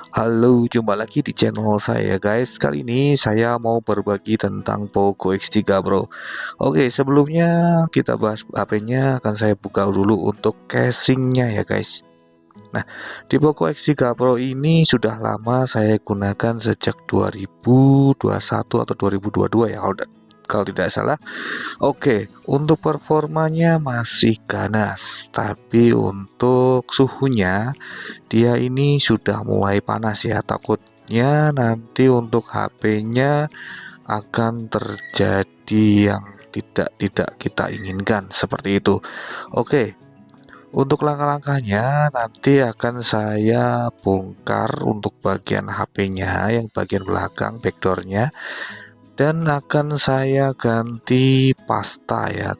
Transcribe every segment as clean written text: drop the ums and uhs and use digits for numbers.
Halo, jumpa lagi di channel saya guys. Kali ini saya mau berbagi tentang Poco X3 Pro. Oke, sebelumnya kita bahas HP-nya akan saya buka dulu untuk casingnya ya guys. Nah, di Poco X3 Pro ini sudah lama saya gunakan sejak 2021 atau 2022 ya kalau tidak salah. Oke, untuk performanya masih ganas, tapi untuk suhunya dia ini sudah mulai panas ya. Takutnya nanti untuk HP-nya akan terjadi yang tidak kita inginkan seperti itu. Oke, untuk langkah-langkahnya nanti akan saya bongkar untuk bagian HP-nya yang bagian belakang backdoornya, dan akan saya ganti pasta ya,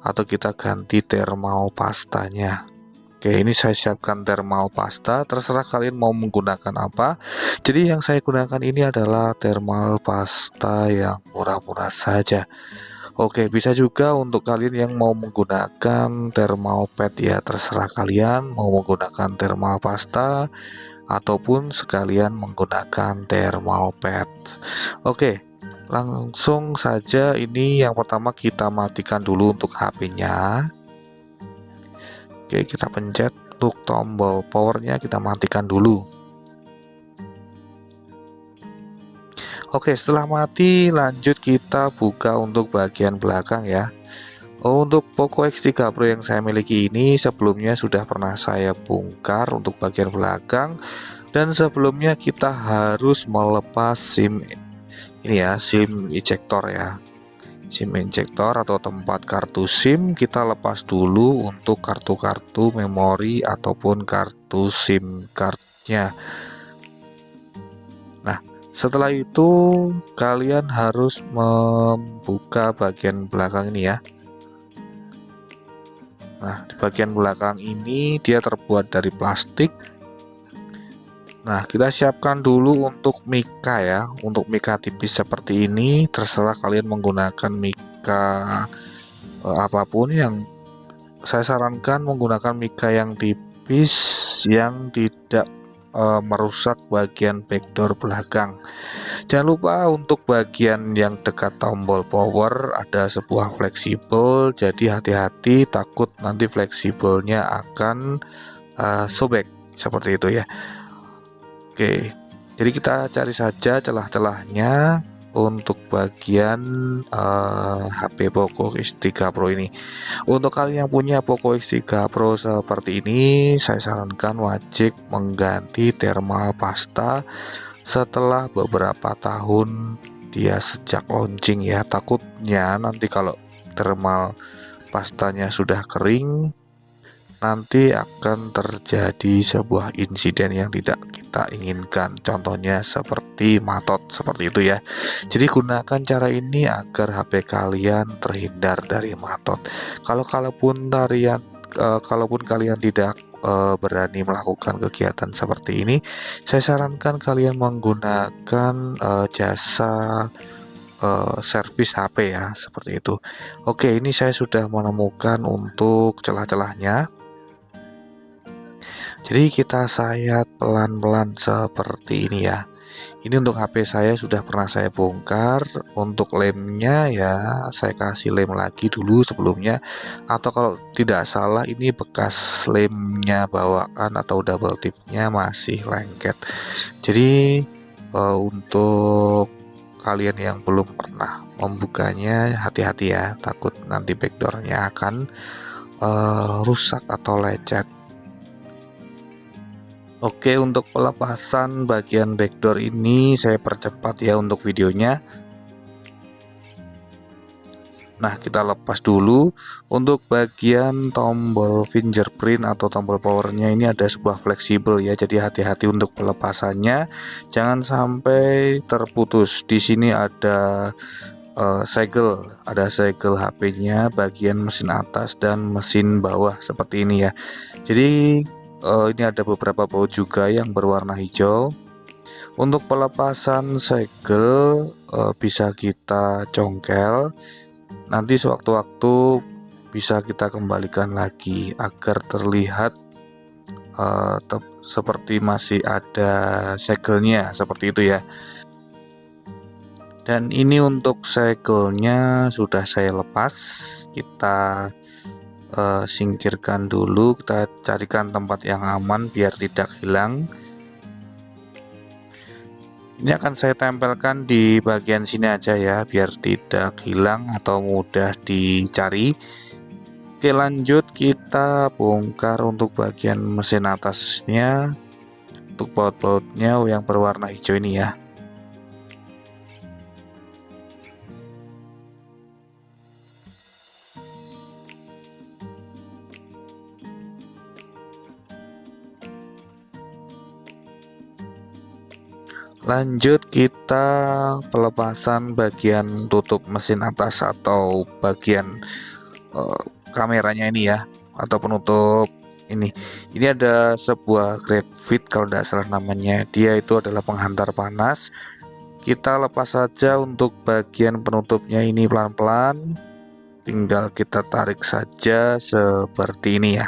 atau kita ganti thermal pastanya. Oke, ini saya siapkan thermal pasta, terserah kalian mau menggunakan apa. Jadi yang saya gunakan ini adalah thermal pasta yang murah-murah saja. Oke, bisa juga untuk kalian yang mau menggunakan thermal pad ya, terserah kalian mau menggunakan thermal pasta ataupun sekalian menggunakan thermal pad. Oke, langsung saja. Ini yang pertama kita matikan dulu untuk HP-nya. Oke, kita pencet untuk tombol powernya, kita matikan dulu. Oke, setelah mati lanjut kita buka untuk bagian belakang ya. Untuk Poco X3 Pro yang saya miliki ini sebelumnya sudah pernah saya bongkar untuk bagian belakang, dan sebelumnya kita harus melepas SIM ini ya, SIM ejector ya. SIM injektor atau tempat kartu SIM kita lepas dulu untuk kartu-kartu memori ataupun kartu SIM cardnya. Nah, setelah itu kalian harus membuka bagian belakang ini ya. Nah, di bagian belakang ini dia terbuat dari plastik. Nah, kita siapkan dulu untuk mika ya. Untuk mika tipis seperti ini, terserah kalian menggunakan mika apapun. Yang saya sarankan menggunakan mika yang tipis, yang tidak merusak bagian backdoor belakang. Jangan lupa untuk bagian yang dekat tombol power ada sebuah fleksibel, jadi hati-hati takut nanti fleksibelnya akan sobek seperti itu ya. Oke, jadi kita cari saja celah-celahnya untuk bagian HP Poco X3 Pro ini. Untuk kalian yang punya Poco X3 Pro seperti ini, saya sarankan wajib mengganti thermal pasta setelah beberapa tahun dia sejak launching ya. Takutnya nanti kalau thermal pastanya sudah kering, nanti akan terjadi sebuah insiden yang tidak kita inginkan, contohnya seperti matot seperti itu ya. Jadi gunakan cara ini agar HP kalian terhindar dari matot. Kalaupun kalian tidak berani melakukan kegiatan seperti ini, saya sarankan kalian menggunakan jasa servis HP ya, seperti itu. Oke, ini saya sudah menemukan untuk celah-celahnya. Jadi kita sayat pelan-pelan seperti ini ya. Ini untuk HP saya sudah pernah saya bongkar. Untuk lemnya ya saya kasih lem lagi dulu sebelumnya, atau kalau tidak salah ini bekas lemnya bawaan atau double tipnya masih lengket. Jadi untuk kalian yang belum pernah membukanya, hati-hati ya, takut nanti backdoornya akan rusak atau lecet. Oke, untuk pelepasan bagian backdoor ini saya percepat ya untuk videonya. Nah, kita lepas dulu. Untuk bagian tombol fingerprint atau tombol powernya ini ada sebuah fleksibel ya, jadi hati-hati untuk pelepasannya, jangan sampai terputus. Di sini ada segel HP-nya, bagian mesin atas dan mesin bawah seperti ini ya. Jadi ini ada beberapa baut juga yang berwarna hijau. Untuk pelepasan segel bisa kita congkel, nanti sewaktu-waktu bisa kita kembalikan lagi agar terlihat seperti masih ada segelnya seperti itu ya. Dan ini untuk segelnya sudah saya lepas. Kita singkirkan dulu, kita carikan tempat yang aman biar tidak hilang. Ini akan saya tempelkan di bagian sini aja ya, biar tidak hilang atau mudah dicari. Oke, lanjut kita bongkar untuk bagian mesin atasnya, untuk baut-bautnya yang berwarna hijau ini ya. Lanjut kita pelepasan bagian tutup mesin atas atau bagian kameranya ini ya, atau penutup ini. Ini ada sebuah grab fit kalau tidak salah namanya. Dia itu adalah penghantar panas. Kita lepas saja untuk bagian penutupnya ini pelan-pelan. Tinggal kita tarik saja seperti ini ya.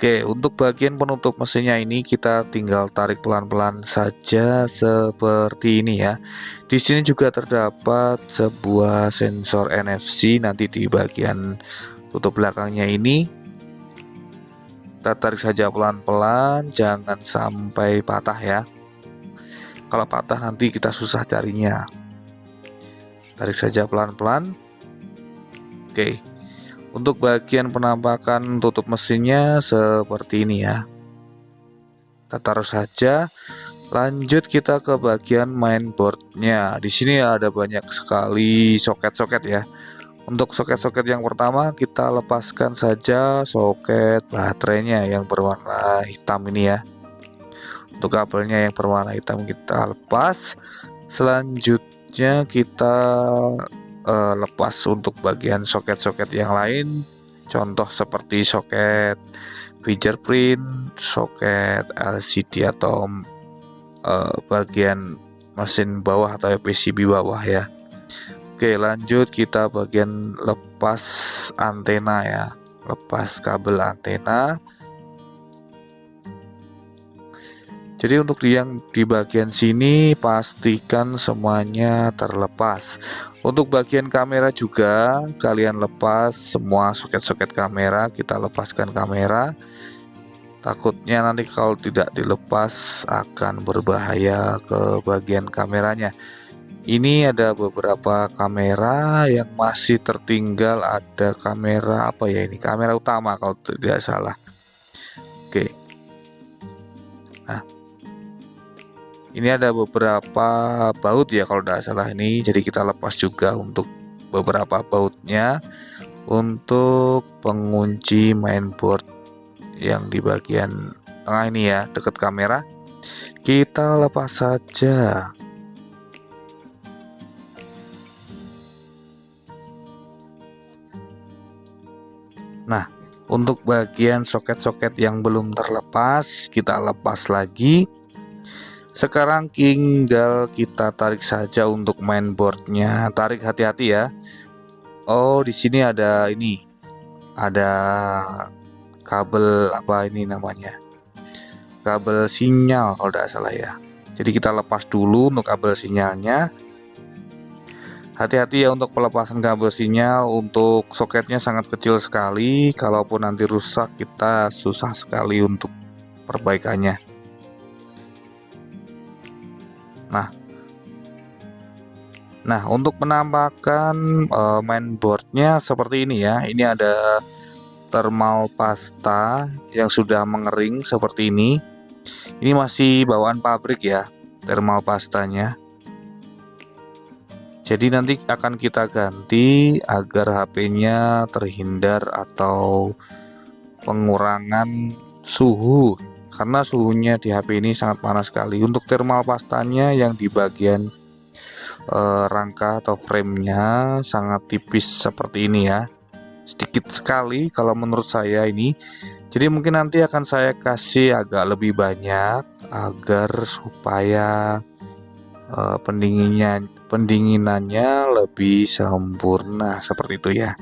Oke, untuk bagian penutup mesinnya ini kita tinggal tarik pelan-pelan saja seperti ini ya. Di sini juga terdapat sebuah sensor NFC nanti di bagian tutup belakangnya ini. Kita tarik saja pelan-pelan, jangan sampai patah ya. Kalau patah nanti kita susah carinya. Tarik saja pelan-pelan. Oke. Untuk bagian penampakan tutup mesinnya seperti ini ya. Kita taruh saja. Lanjut kita ke bagian mainboardnya. Di sini ada banyak sekali soket-soket ya. Untuk soket-soket yang pertama kita lepaskan saja soket baterainya yang berwarna hitam ini ya. Untuk kabelnya yang berwarna hitam kita lepas. Selanjutnya kita lepas untuk bagian soket-soket yang lain, contoh seperti soket fingerprint, soket LCD atau bagian mesin bawah atau PCB bawah ya. Oke, lanjut kita bagian lepas antena ya, lepas kabel antena. Jadi untuk yang di bagian sini pastikan semuanya terlepas. Untuk bagian kamera juga kalian lepas semua soket-soket kamera, kita lepaskan kamera. Takutnya nanti kalau tidak dilepas akan berbahaya ke bagian kameranya. Ini ada beberapa kamera yang masih tertinggal, ada kamera apa ya ini? Kamera utama kalau tidak salah. Oke. Nah, ini ada beberapa baut ya kalau tidak salah ini, jadi kita lepas juga untuk beberapa bautnya. Untuk pengunci mainboard yang di bagian tengah ini ya, dekat kamera, kita lepas saja. Nah, untuk bagian soket-soket yang belum terlepas, kita lepas lagi. Sekarang tinggal kita tarik saja untuk mainboardnya. Tarik hati-hati ya. Oh, di sini ada ini, ada kabel apa ini namanya? Kabel sinyal kalau tidak salah ya. Jadi kita lepas dulu untuk kabel sinyalnya. Hati-hati ya untuk pelepasan kabel sinyal. Untuk soketnya sangat kecil sekali. Kalaupun nanti rusak, kita susah sekali untuk perbaikannya. Nah, untuk penampakan mainboardnya seperti ini ya. Ini ada thermal pasta yang sudah mengering seperti ini. Ini masih bawaan pabrik ya, thermal pastanya. Jadi nanti akan kita ganti agar HP-nya terhindar atau pengurangan suhu, karena suhunya di HP ini sangat panas sekali. Untuk thermal pastanya yang di bagian rangka atau framenya sangat tipis seperti ini ya, sedikit sekali kalau menurut saya ini. Jadi mungkin nanti akan saya kasih agak lebih banyak agar supaya pendinginannya lebih sempurna seperti itu ya.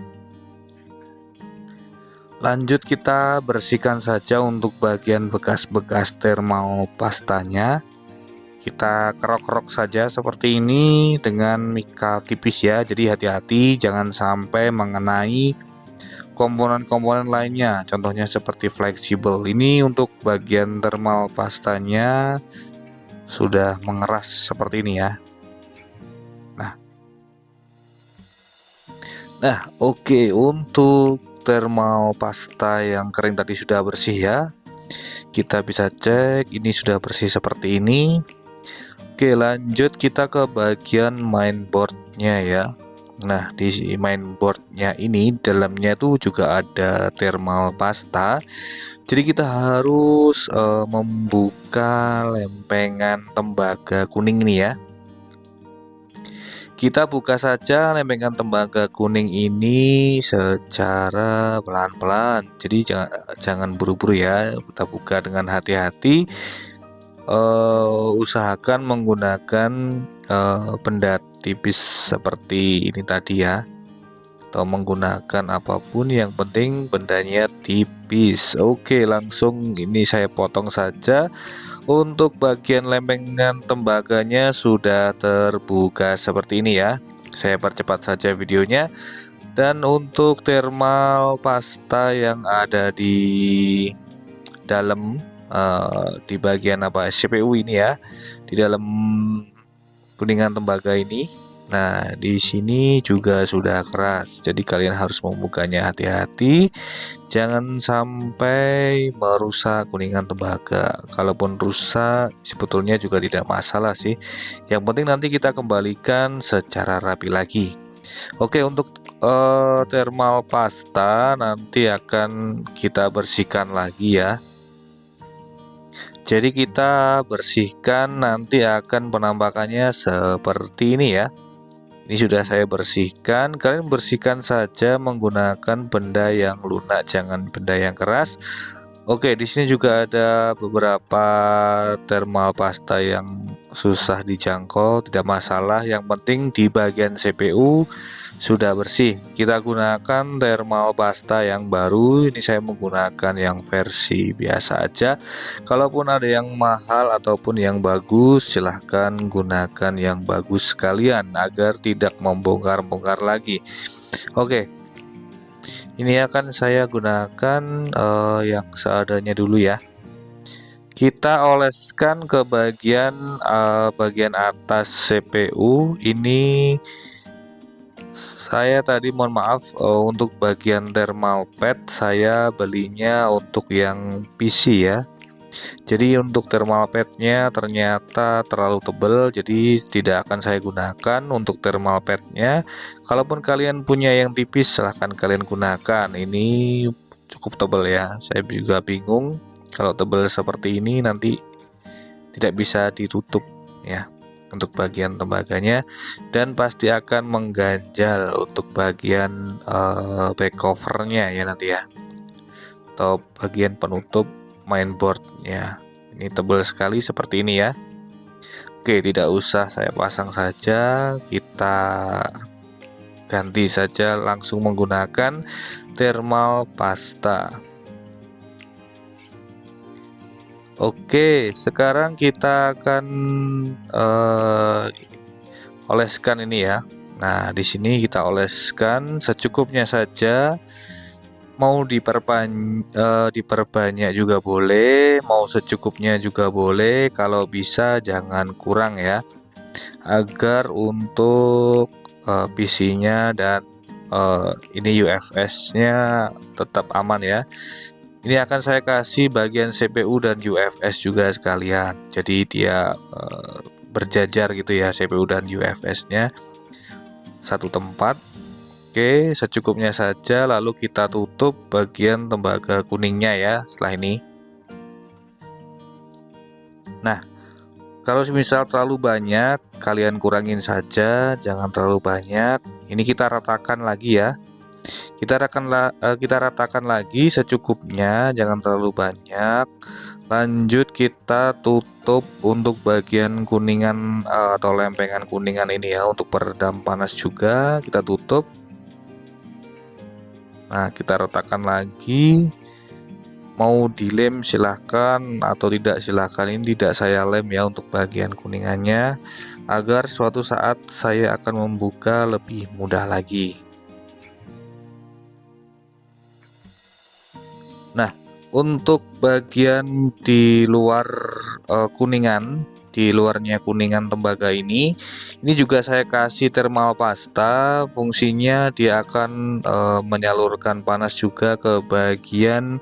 Lanjut kita bersihkan saja untuk bagian bekas-bekas thermal pastanya. Kita kerok-kerok saja seperti ini dengan mika tipis ya. Jadi hati-hati jangan sampai mengenai komponen-komponen lainnya. Contohnya seperti fleksibel. Ini untuk bagian thermal pastanya sudah mengeras seperti ini ya. Nah, oke, untuk thermal pasta yang kering tadi sudah bersih ya. Kita bisa cek ini sudah bersih seperti ini. Oke, lanjut kita ke bagian mainboardnya ya. Nah, di mainboardnya ini dalamnya tuh juga ada thermal pasta. Jadi kita harus membuka lempengan tembaga kuning ini ya. Kita buka saja lempengan tembaga kuning ini secara pelan-pelan. Jadi jangan buru-buru ya. Kita buka dengan hati-hati. Usahakan menggunakan benda tipis seperti ini tadi ya. Atau menggunakan apapun, yang penting bendanya tipis. Oke, langsung ini saya potong saja. Untuk bagian lempengan tembaganya sudah terbuka seperti ini ya. Saya percepat saja videonya. Dan untuk thermal pasta yang ada di dalam di bagian CPU ini ya, di dalam kuningan tembaga ini. Nah, di sini juga sudah keras. Jadi kalian harus membukanya hati-hati. Jangan sampai merusak kuningan tembaga. Kalaupun rusak, sebetulnya juga tidak masalah sih. Yang penting nanti kita kembalikan secara rapi lagi. Oke, untuk thermal pasta nanti akan kita bersihkan lagi ya. Jadi kita bersihkan, nanti akan penampakannya seperti ini ya. Ini sudah saya bersihkan. Kalian bersihkan saja menggunakan benda yang lunak, jangan benda yang keras. Oke, di sini juga ada beberapa thermal pasta yang susah dijangkau, tidak masalah. Yang penting di bagian CPU sudah bersih. Kita gunakan thermal pasta yang baru. Ini saya menggunakan yang versi biasa aja. Kalaupun ada yang mahal ataupun yang bagus, silahkan gunakan yang bagus sekalian agar tidak membongkar-bongkar lagi. Oke, ini akan saya gunakan yang seadanya dulu ya. Kita oleskan ke bagian atas CPU. Ini saya tadi mohon maaf, untuk bagian thermal pad saya belinya untuk yang PC ya. Jadi untuk thermal padnya ternyata terlalu tebal, jadi tidak akan saya gunakan untuk thermal padnya. Kalaupun kalian punya yang tipis, silahkan kalian gunakan. Ini cukup tebal ya. Saya juga bingung kalau tebal seperti ini nanti tidak bisa ditutup ya untuk bagian tembaganya, dan pasti akan mengganjal untuk bagian back covernya ya nanti ya, atau bagian penutup mainboardnya. Ini tebal sekali seperti ini ya. Oke, tidak usah saya pasang saja, kita ganti saja langsung menggunakan thermal pasta. Oke, sekarang kita akan oleskan ini ya. Nah, di sini kita oleskan secukupnya saja. Mau diperbanyak juga boleh, mau secukupnya juga boleh. Kalau bisa jangan kurang ya, agar untuk PC-nya dan ini UFS-nya tetap aman ya. Ini akan saya kasih bagian CPU dan UFS juga sekalian. Jadi dia berjajar gitu ya, CPU dan UFS-nya satu tempat. Oke, secukupnya saja. Lalu kita tutup bagian tembaga kuningnya ya setelah ini. Nah, kalau misal terlalu banyak, kalian kurangin saja, jangan terlalu banyak. Ini kita ratakan lagi ya. Kita ratakan lagi secukupnya, jangan terlalu banyak. Lanjut kita tutup untuk bagian kuningan atau lempengan kuningan ini ya, untuk peredam panas juga kita tutup. Nah, kita retakan lagi. Mau dilem silahkan atau tidak silahkan, ini tidak saya lem ya untuk bagian kuningannya, agar suatu saat saya akan membuka lebih mudah lagi. Nah, untuk bagian di luar kuningan, di luarnya kuningan tembaga ini juga saya kasih thermal pasta. Fungsinya dia akan menyalurkan panas juga ke bagian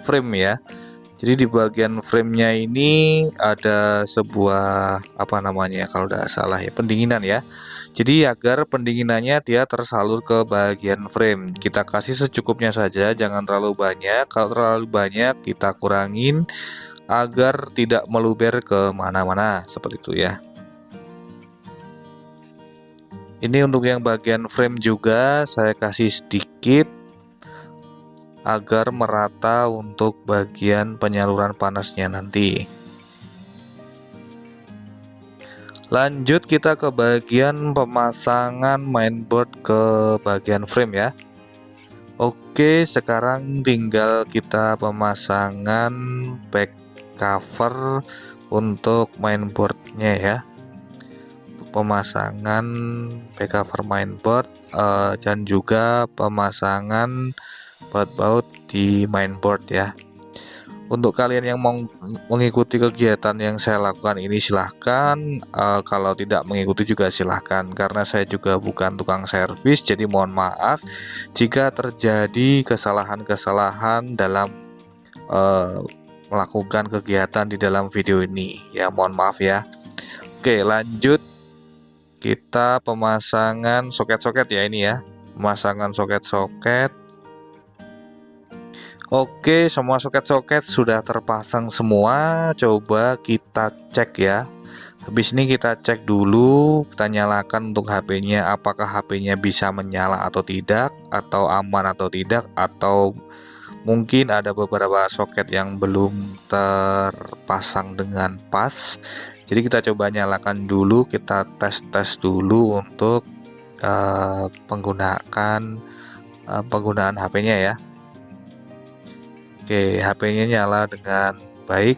frame ya. Jadi di bagian framenya ini ada sebuah apa namanya kalau tidak salah ya, pendinginan ya. Jadi agar pendinginannya dia tersalur ke bagian frame, kita kasih secukupnya saja, jangan terlalu banyak. Kalau terlalu banyak kita kurangin agar tidak meluber ke mana-mana seperti itu ya. Ini untuk yang bagian frame juga saya kasih sedikit agar merata untuk bagian penyaluran panasnya nanti. Lanjut kita ke bagian pemasangan mainboard ke bagian frame ya. Oke, sekarang tinggal kita pemasangan back cover untuk mainboardnya ya. Pemasangan back cover mainboard dan juga pemasangan baut-baut di mainboard ya. Untuk kalian yang mau mengikuti kegiatan yang saya lakukan ini silahkan, kalau tidak mengikuti juga silahkan, karena saya juga bukan tukang servis, jadi mohon maaf jika terjadi kesalahan-kesalahan dalam melakukan kegiatan di dalam video ini ya, mohon maaf ya. Oke, lanjut kita pemasangan soket-soket ya, ini ya, pemasangan soket-soket. Oke, semua soket-soket sudah terpasang semua. Coba kita cek ya. Habis ini kita cek dulu, kita nyalakan untuk HP-nya, apakah HP-nya bisa menyala atau tidak, atau aman atau tidak, atau mungkin ada beberapa soket yang belum terpasang dengan pas. Jadi kita coba nyalakan dulu, kita tes dulu untuk penggunaan HP-nya ya. Oke, HP-nya nyala dengan baik.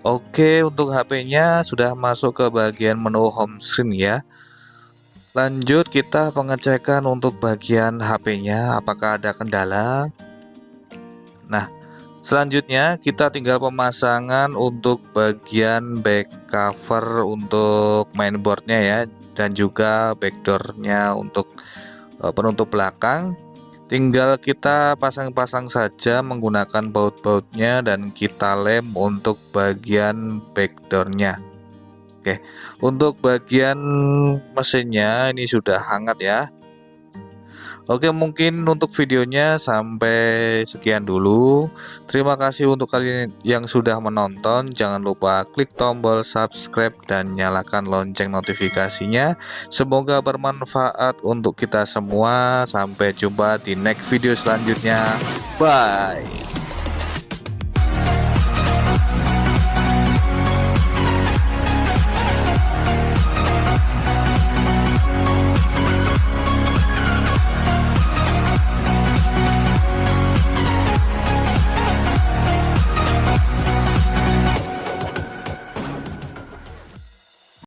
Oke, untuk HP-nya sudah masuk ke bagian menu home screen ya. Lanjut kita pengecekan untuk bagian HP-nya, apakah ada kendala. Nah, selanjutnya kita tinggal pemasangan untuk bagian back cover untuk mainboardnya ya, dan juga backdoornya untuk penutup belakang. Tinggal kita pasang-pasang saja menggunakan baut-bautnya dan kita lem untuk bagian backdoornya. Oke, untuk bagian mesinnya ini sudah hangat ya. Oke, mungkin untuk videonya sampai sekian dulu. Terima kasih untuk kalian yang sudah menonton. Jangan lupa klik tombol subscribe dan nyalakan lonceng notifikasinya. Semoga bermanfaat untuk kita semua. Sampai jumpa di next video selanjutnya. Bye.